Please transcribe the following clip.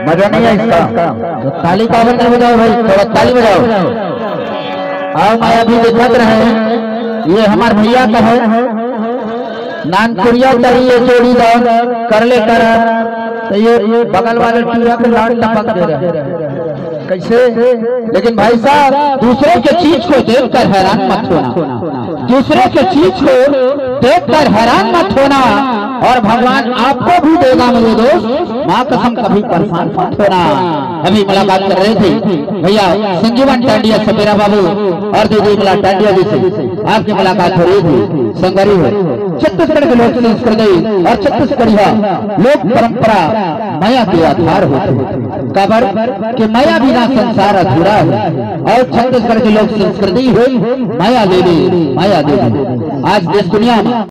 मजा नहीं है इसका। तो ताली का बंद बजाओ भाई, थोड़ा ताली बजाओ। आओ माया भी दिखत रहे, ये हमारे भैया का है नानपुरिया चाहिए जोड़ीदार कर ले कर। तो ये बगल वाले टीरा पे लाट टपक दे रहे हैं कैसे। लेकिन भाई साहब दूसरे के चीज को देखकर हैरान मत होना, दूसरे के चीज को देखकर हैरान मत होना, और भगवान आपको भी देगा मेरे दोस्त, माँ कसम कभी परेशान मत होना। अभी मुलाकात कर रहे थे भैया संजीवन टांडिया से, मेरा बाबू और दीदी मिला टांडिया जी से आपकी मुलाकात हो रही थी। संगरी है छत्तीसगढ़ के लोक संस्कृति और छत्तीसगढ़िया लोक परंपरा माया के आधार होते, कबर के माया बिना संसार अधूरा है, और छत्तीसगढ़ की लोक संस्कृति है माया देवी, माया देवी। आज देश दुनिया में